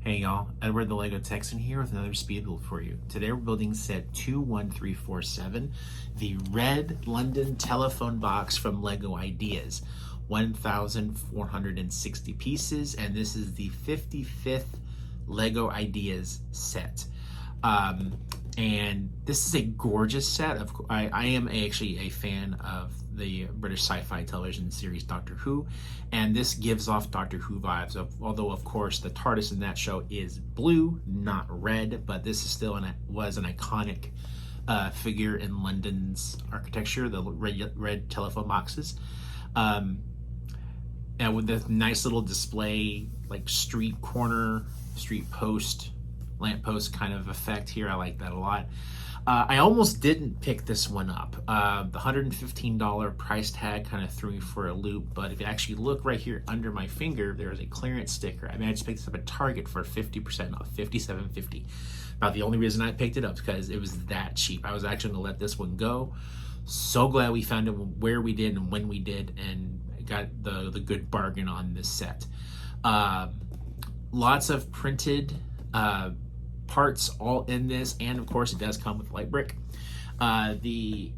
Hey y'all, Edward the Lego Texan here with another speed build for you. Today we're building set 21347, the red London telephone box from Lego Ideas. 1,460 pieces, and this is the 55th Lego Ideas set. And this is a gorgeous set. I am actually a fan of the British sci-fi television series Doctor Who, and this gives off Doctor Who vibes. Although of course the TARDIS in that show is blue, not red, but this is still was an iconic figure in London's architecture. The red telephone boxes, and with this nice little display, like street corner, street post, lamppost kind of effect here. I like that a lot. I almost didn't pick this one up. The $115 price tag kind of threw me for a loop, but if you actually look right here under my finger, there's a clearance sticker. I mean, I just picked this up at Target for 50% off, $57.50. About the only reason I picked it up is because it was that cheap. I was actually gonna let this one go. So glad we found it where we did and when we did, and got the good bargain on this set. Lots of printed parts all in this, and of course it does come with light brick. The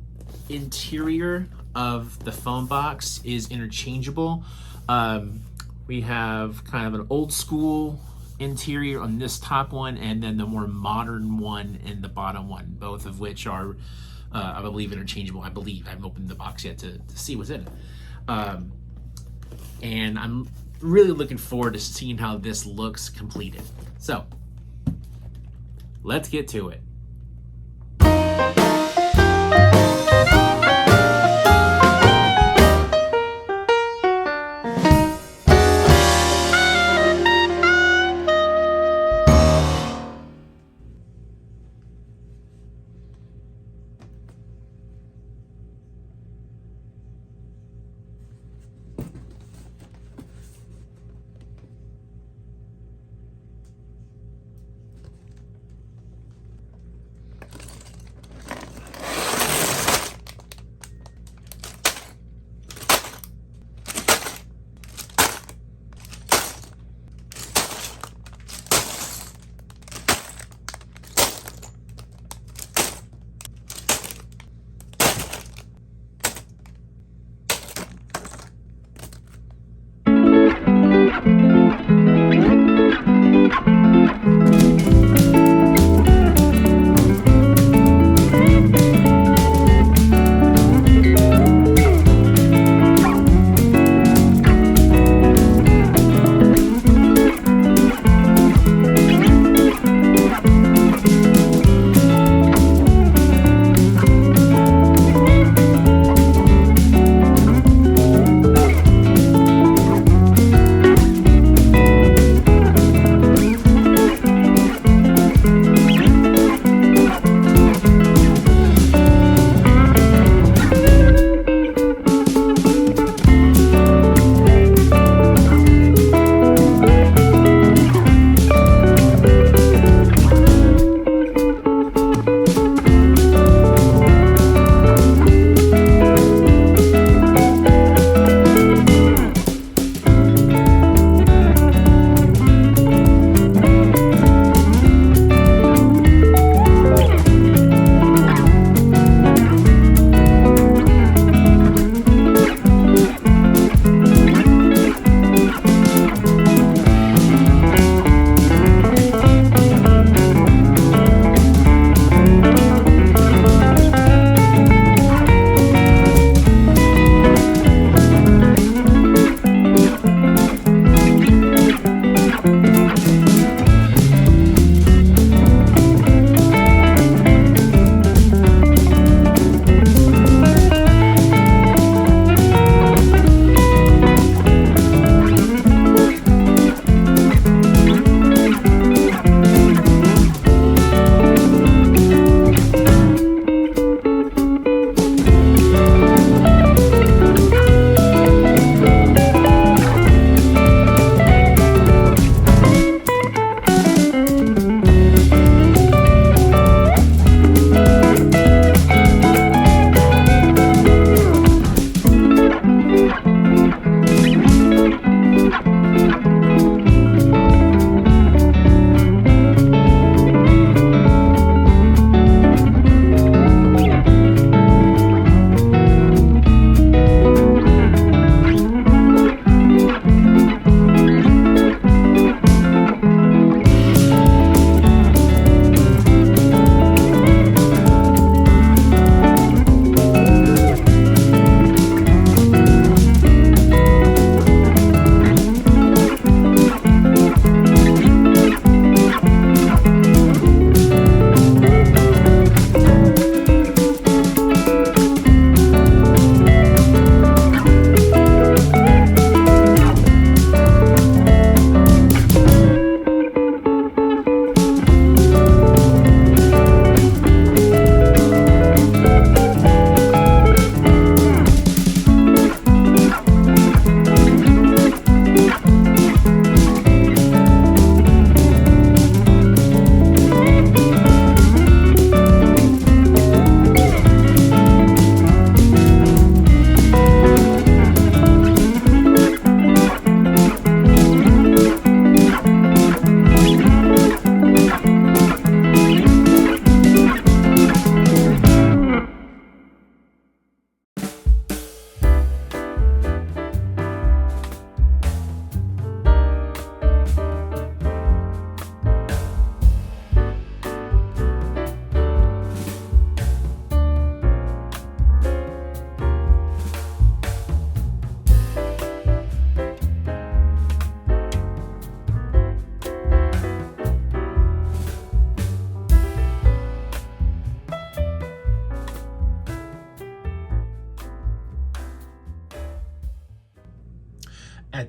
interior of the phone box is interchangeable. We have kind of an old school interior on this top one, and then the more modern one in the bottom one, both of which are I believe interchangeable. I haven't opened the box yet to see what's in it. And I'm really looking forward to seeing how this looks completed. So let's get to it.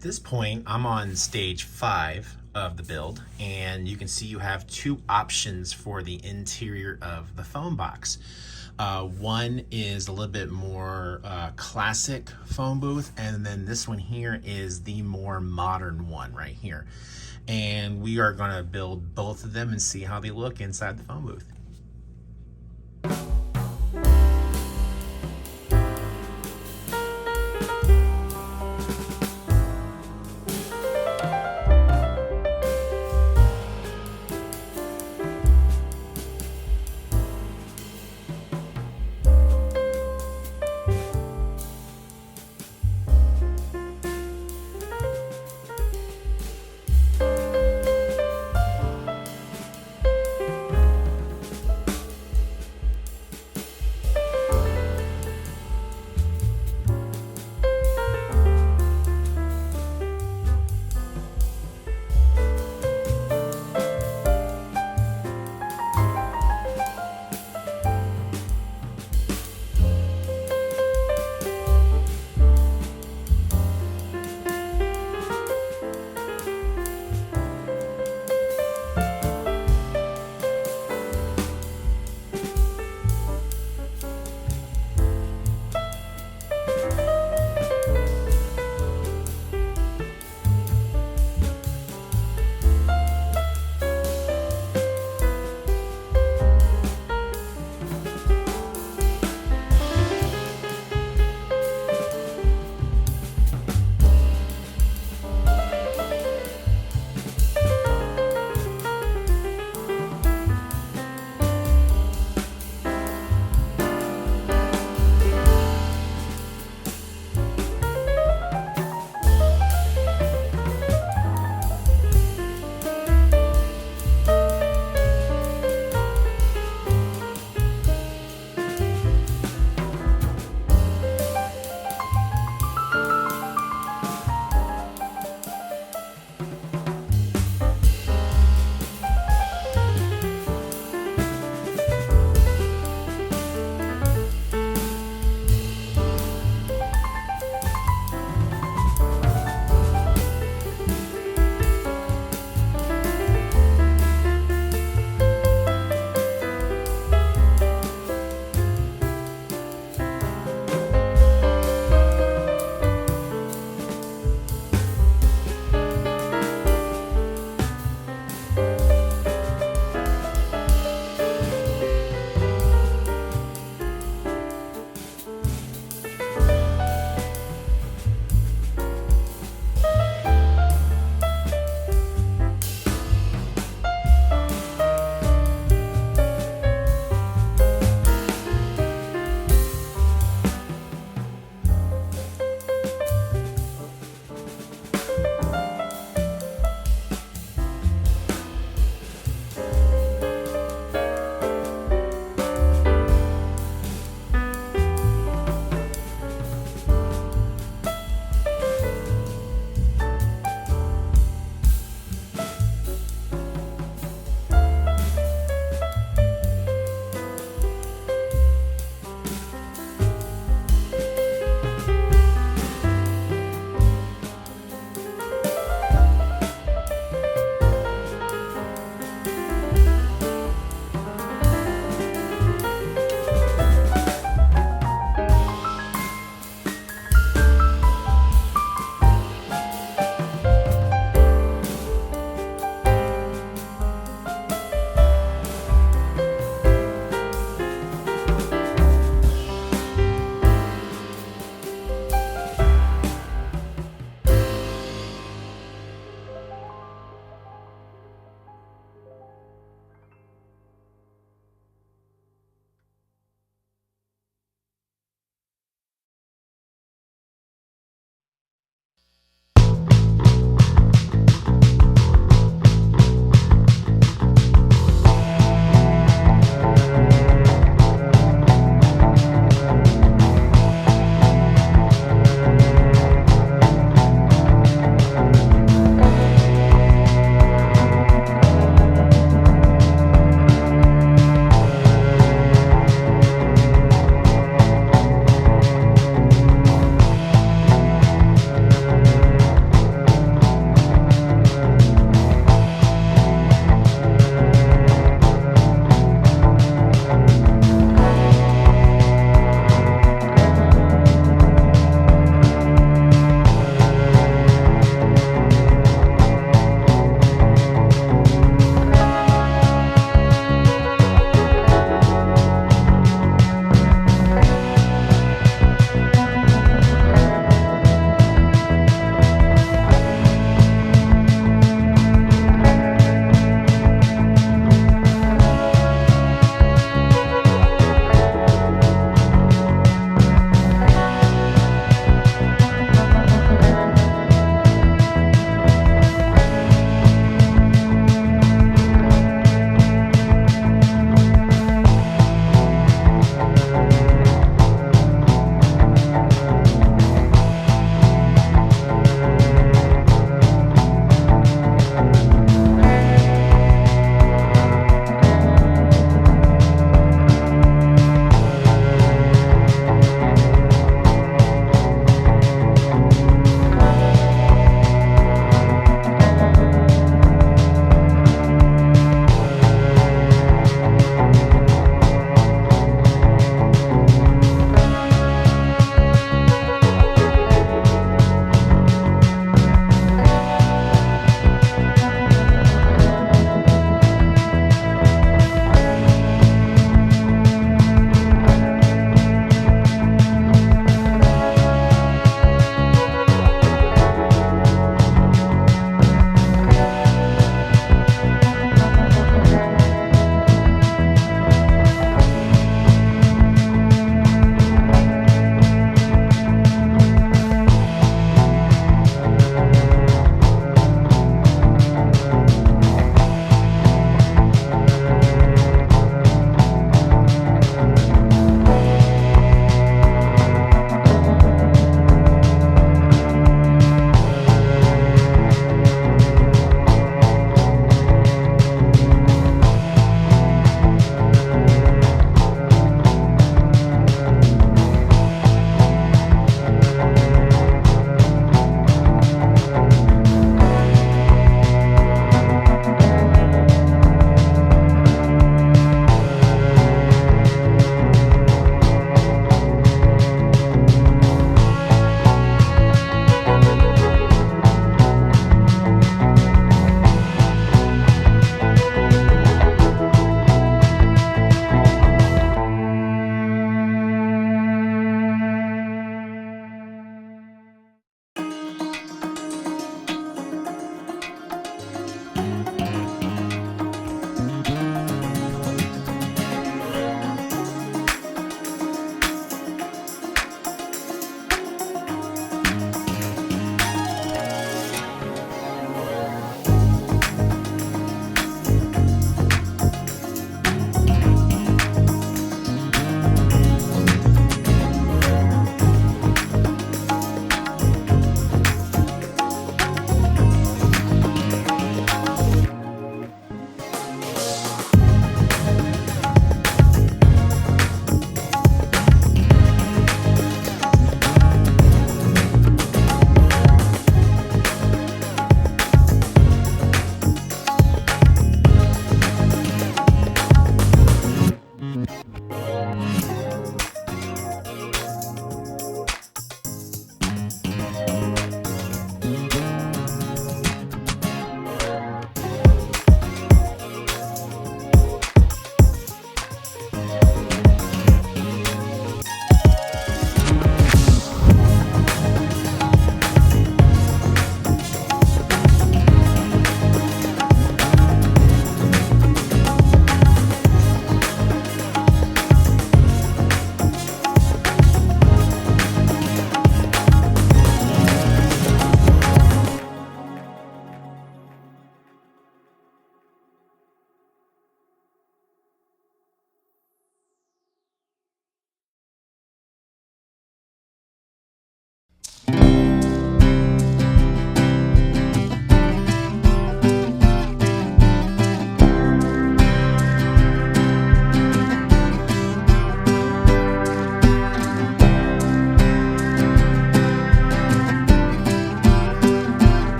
At this point, I'm on stage 5 of the build, and you can see you have 2 options for the interior of the phone box. One is a little bit more classic phone booth, and then this one here is the more modern one right here. And we are going to build both of them and see how they look inside the phone booth.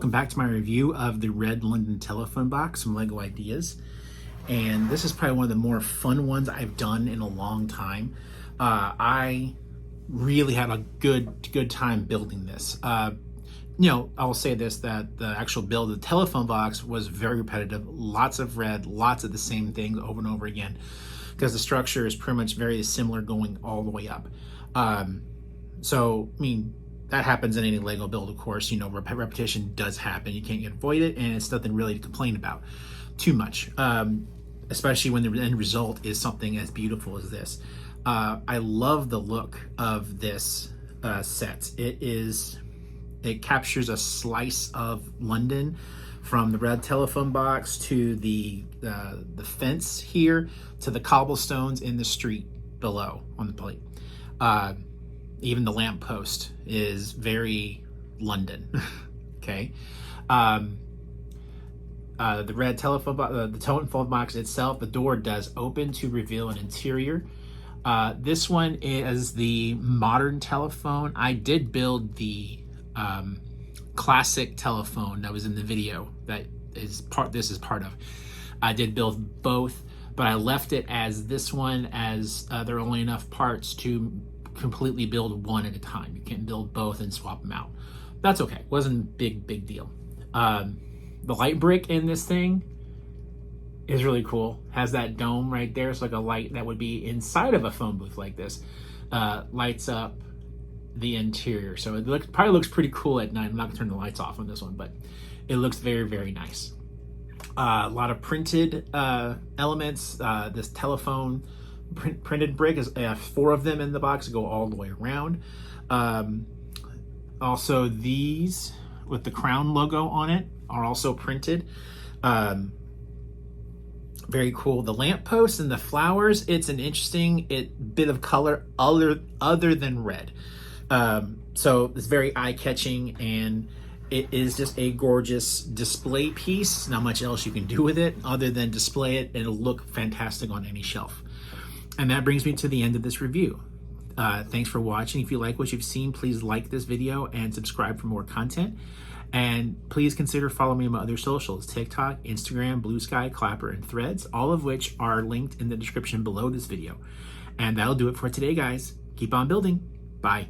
welcome back to my review of the Red London telephone box from LEGO Ideas. And this is probably one of the more fun ones I've done in a long time. I really had a good time building this. I'll say this, that the actual build of the telephone box was very repetitive. Lots of red, lots of the same things over and over again, because the structure is pretty much very similar going all the way up. That happens in any Lego build, of course. Repetition does happen. You can't avoid it, and it's nothing really to complain about too much, especially when the end result is something as beautiful as this. I love the look of this set. It captures a slice of London, from the red telephone box to the fence here to the cobblestones in the street below on the plate. Even the lamppost is very London. Okay. The red telephone box, the telephone box itself, the door does open to reveal an interior. This one is the modern telephone. I did build the classic telephone that was in the video that this is part of. I did build both, but I left it as this one, as there are only enough parts to completely build one at a time. You can't build both and swap them out. That's okay. Wasn't a big deal. The light brick in this thing is really cool. Has that dome right there. It's like a light that would be inside of a phone booth like this. Lights up the interior. So it probably looks pretty cool at night. I'm not gonna turn the lights off on this one, but it looks very nice. A lot of printed elements. This telephone printed brick is 4 of them in the box, go all the way around. Also, these with the crown logo on it are also printed. Very cool. The lamppost and the flowers, it's an interesting bit of color other than red. So it's very eye-catching, and it is just a gorgeous display piece. Not much else you can do with it other than display it, and it'll look fantastic on any shelf. And that brings me to the end of this review. Thanks for watching. If you like what you've seen, please like this video and subscribe for more content. And please consider following me on my other socials: TikTok, Instagram, Blue Sky, Clapper, and Threads, all of which are linked in the description below this video. And that'll do it for today, guys. Keep on building. Bye.